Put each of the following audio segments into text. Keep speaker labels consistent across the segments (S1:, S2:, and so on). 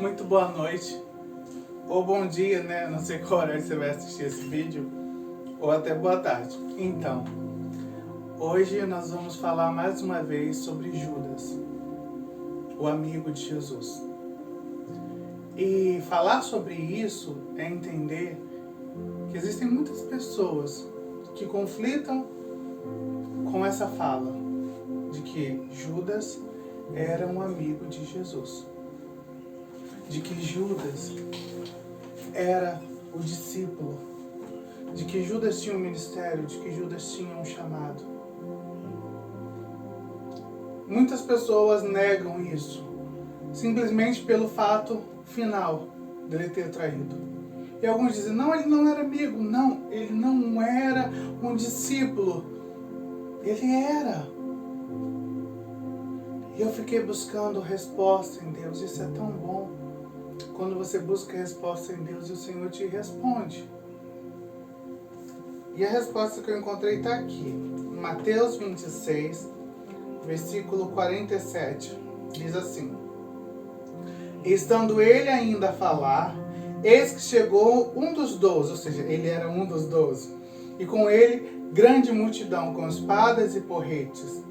S1: Muito boa noite, ou bom dia, né? Não sei qual horário você vai assistir esse vídeo, ou até boa tarde. Então, hoje nós vamos falar mais uma vez sobre Judas, o amigo de Jesus. E falar sobre isso é entender que existem muitas pessoas que conflitam com essa fala de que Judas era um amigo de Jesus. De que Judas era o discípulo, de que Judas tinha um ministério, de que Judas tinha um chamado. Muitas pessoas negam isso, simplesmente pelo fato final dele ter traído. E alguns dizem, não, ele não era amigo. Não, ele não era um discípulo. Ele era. E eu fiquei buscando resposta em Deus. Isso é tão bom. Quando você busca resposta em Deus, o Senhor te responde. E a resposta que eu encontrei está aqui. Mateus 26, versículo 47. Diz assim: estando ele ainda a falar, eis que chegou um dos 12, ou seja, ele era um dos 12, e com ele grande multidão com espadas e porretes,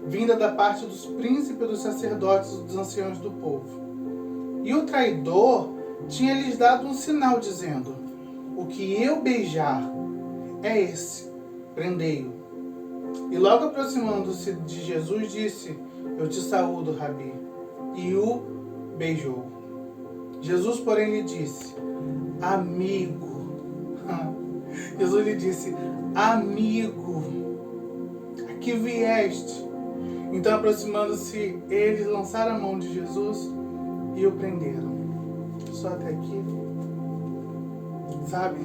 S1: vinda da parte dos príncipes, dos sacerdotes e dos anciãos do povo. E o traidor tinha lhes dado um sinal, dizendo: o que eu beijar é esse, prendei-o. E logo aproximando-se de Jesus, disse: eu te saúdo, Rabi. E o beijou. Jesus, porém, lhe disse: amigo. Jesus lhe disse: amigo, a que vieste? Então, aproximando-se, eles lançaram a mão de Jesus e o prenderam. Só até aqui. Sabe?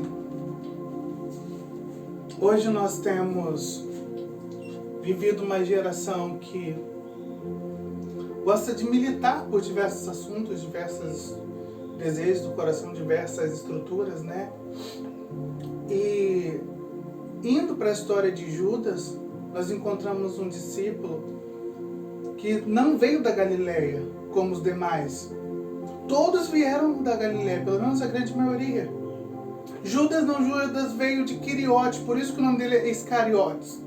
S1: Hoje nós temos vivido uma geração que gosta de militar por diversos assuntos, diversos desejos do coração, diversas estruturas, né? E indo para a história de Judas, nós encontramos um discípulo que não veio da Galileia, como os demais. Todos vieram da Galileia, pelo menos a grande maioria. Judas não, Judas veio de Quiriote, por isso que o nome dele é Iscariotes.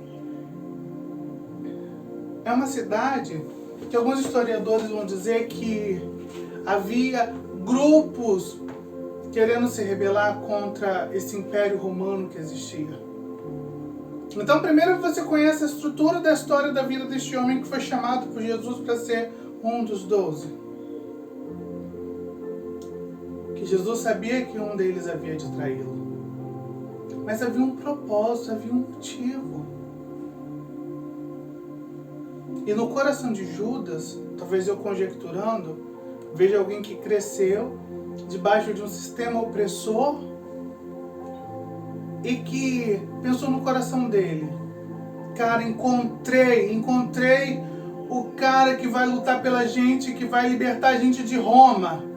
S1: É uma cidade que alguns historiadores vão dizer que havia grupos querendo se rebelar contra esse império romano que existia. Então, primeiro você conhece a estrutura da história da vida deste homem que foi chamado por Jesus para ser um dos 12. Que Jesus sabia que um deles havia de traí-lo. Mas havia um propósito, havia um motivo. E no coração de Judas, talvez eu conjecturando, vejo alguém que cresceu debaixo de um sistema opressor e que pensou no coração dele: cara, encontrei o cara que vai lutar pela gente, que vai libertar a gente de Roma.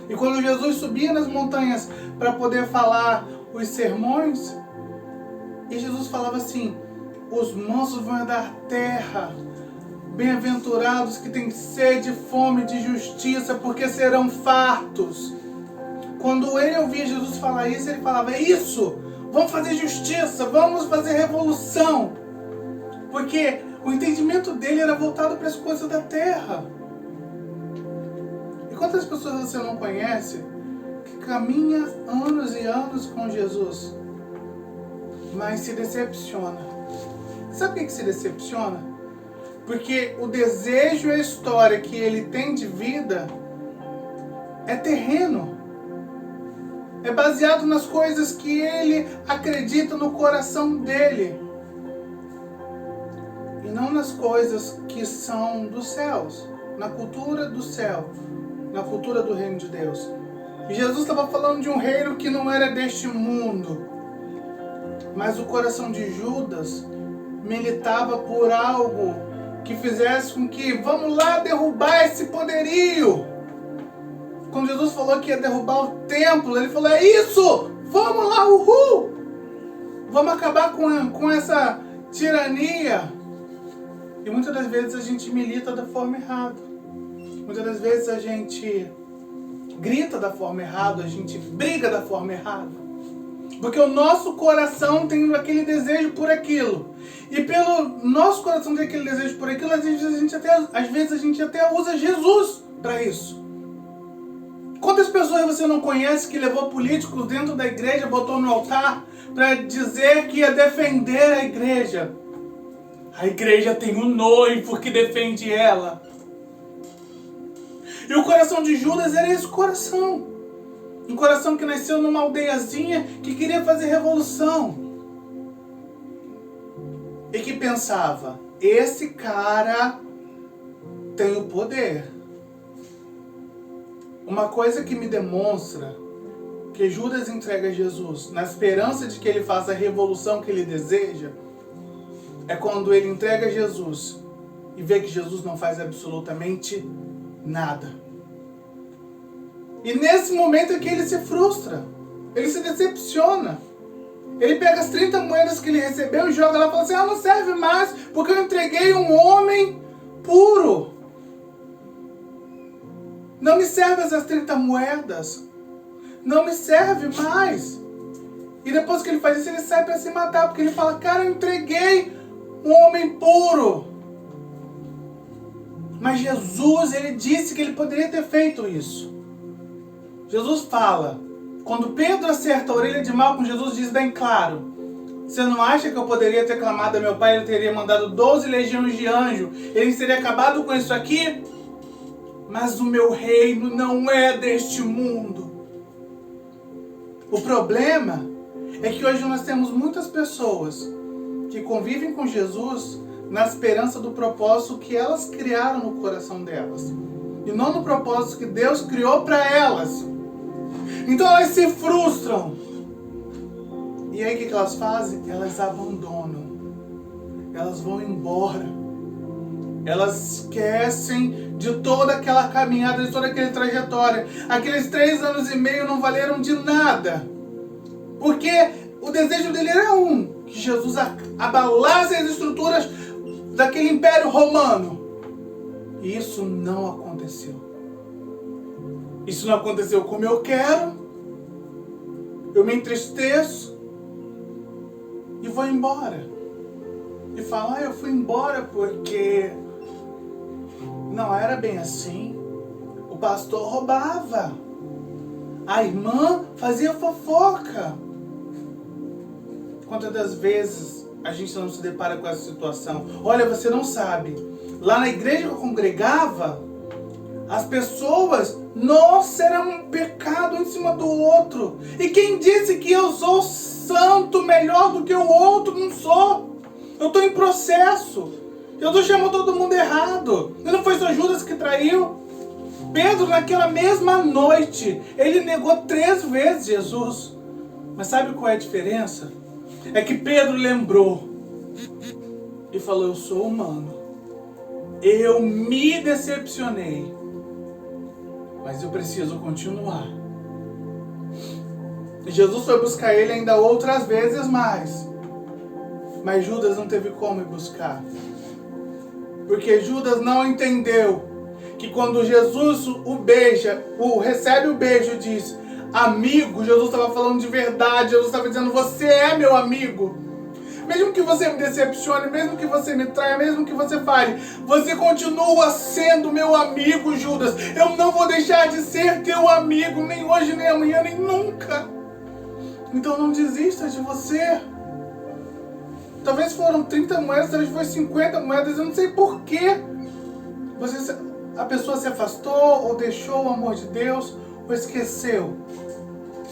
S1: E quando Jesus subia nas montanhas para poder falar os sermões, e Jesus falava assim: os mansos vão herdar terra, bem-aventurados que têm sede e fome de justiça, porque serão fartos. Quando ele ouvia Jesus falar isso, ele falava: é isso, vamos fazer justiça, vamos fazer revolução. Porque o entendimento dele era voltado para as coisas da terra. E quantas pessoas você não conhece que caminha anos e anos com Jesus, mas se decepciona? Sabe por que se decepciona? Porque o desejo e a história que ele tem de vida é terreno. É baseado nas coisas que ele acredita no coração dele. E não nas coisas que são dos céus, na cultura do céu, na cultura do reino de Deus. E Jesus estava falando de um reino que não era deste mundo. Mas o coração de Judas militava por algo que fizesse com que, vamos lá derrubar esse poderio. Quando Jesus falou que ia derrubar o templo, ele falou: é isso, vamos lá, uhul. Vamos acabar com essa tirania. E muitas das vezes a gente milita da forma errada. Muitas das vezes a gente grita da forma errada, a gente briga da forma errada. Porque o nosso coração tem aquele desejo por aquilo. E pelo nosso coração ter aquele desejo por aquilo, às vezes a gente até usa Jesus para isso. Quantas pessoas você não conhece que levou políticos dentro da igreja, botou no altar para dizer que ia defender a igreja? A igreja tem um noivo que defende ela. E o coração de Judas era esse coração. Um coração que nasceu numa aldeiazinha que queria fazer revolução. E que pensava, esse cara tem o poder. Uma coisa que me demonstra que Judas entrega Jesus na esperança de que ele faça a revolução que ele deseja, é quando ele entrega Jesus e vê que Jesus não faz absolutamente nada. E nesse momento é que ele se frustra, ele se decepciona. Ele pega as 30 moedas que ele recebeu e joga lá e fala assim, não serve mais, porque eu entreguei um homem puro. Não me serve essas 30 moedas. Não me serve mais. E depois que ele faz isso, ele sai para se matar, porque ele fala, cara, eu entreguei um homem puro. Mas Jesus, ele disse que ele poderia ter feito isso. Jesus fala, quando Pedro acerta a orelha de Malco, Jesus diz bem claro, você não acha que eu poderia ter clamado a meu pai, ele teria mandado 12 legiões de anjos, ele teria acabado com isso aqui? Mas o meu reino não é deste mundo. O problema é que hoje nós temos muitas pessoas que convivem com Jesus na esperança do propósito que elas criaram no coração delas. E não no propósito que Deus criou para elas. Então elas se frustram. E aí o que elas fazem? Elas abandonam. Elas vão embora. Elas esquecem de toda aquela caminhada, de toda aquela trajetória. Aqueles 3 anos e meio não valeram de nada. Porque o desejo dele era que Jesus abalasse as estruturas daquele império romano. E isso não aconteceu. Isso não aconteceu como eu quero. Eu me entristeço e vou embora. E falo, eu fui embora porque não era bem assim. O pastor roubava. A irmã fazia fofoca. Quantas das vezes a gente não se depara com essa situação? Olha, você não sabe. Lá na igreja que eu congregava, as pessoas, nossa, era um pecado em cima do outro. E quem disse que eu sou santo melhor do que o outro? Não sou. Eu estou em processo. Eu estou chamando todo mundo errado. E não foi só Judas que traiu. Pedro, naquela mesma noite, ele negou 3 vezes Jesus. Mas sabe qual é a diferença? É que Pedro lembrou e falou, eu sou humano. Eu me decepcionei. Mas eu preciso continuar. Jesus foi buscar ele ainda outras vezes mais. Mas Judas não teve como ir buscar. Porque Judas não entendeu que quando Jesus o beija, recebe o beijo e diz, amigo, Jesus estava falando de verdade. Jesus estava dizendo, você é meu amigo. Mesmo que você me decepcione, mesmo que você me traia, mesmo que você fale, você continua sendo meu amigo, Judas. Eu não vou deixar de ser teu amigo, nem hoje, nem amanhã, nem nunca. Então não desista de você. Talvez foram 30 moedas, talvez foi 50 moedas, eu não sei porquê. A pessoa se afastou, ou deixou o amor de Deus, ou esqueceu.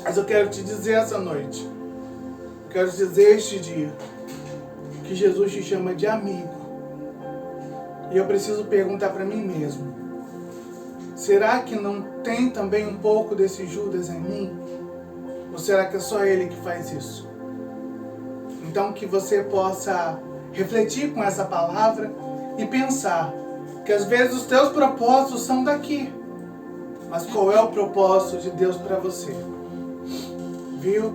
S1: Mas eu quero te dizer essa noite, quero te dizer este dia, que Jesus te chama de amigo. E eu preciso perguntar para mim mesmo, será que não tem também um pouco desse Judas em mim? Ou será que é só ele que faz isso? Então que você possa refletir com essa palavra e pensar que às vezes os teus propósitos são daqui, mas qual é o propósito de Deus para você? Viu?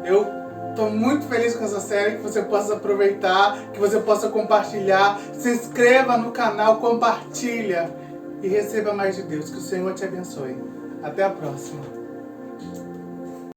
S1: Eu estou muito feliz com essa série, que você possa aproveitar, que você possa compartilhar. Se inscreva no canal, compartilha e receba mais de Deus. Que o Senhor te abençoe. Até a próxima.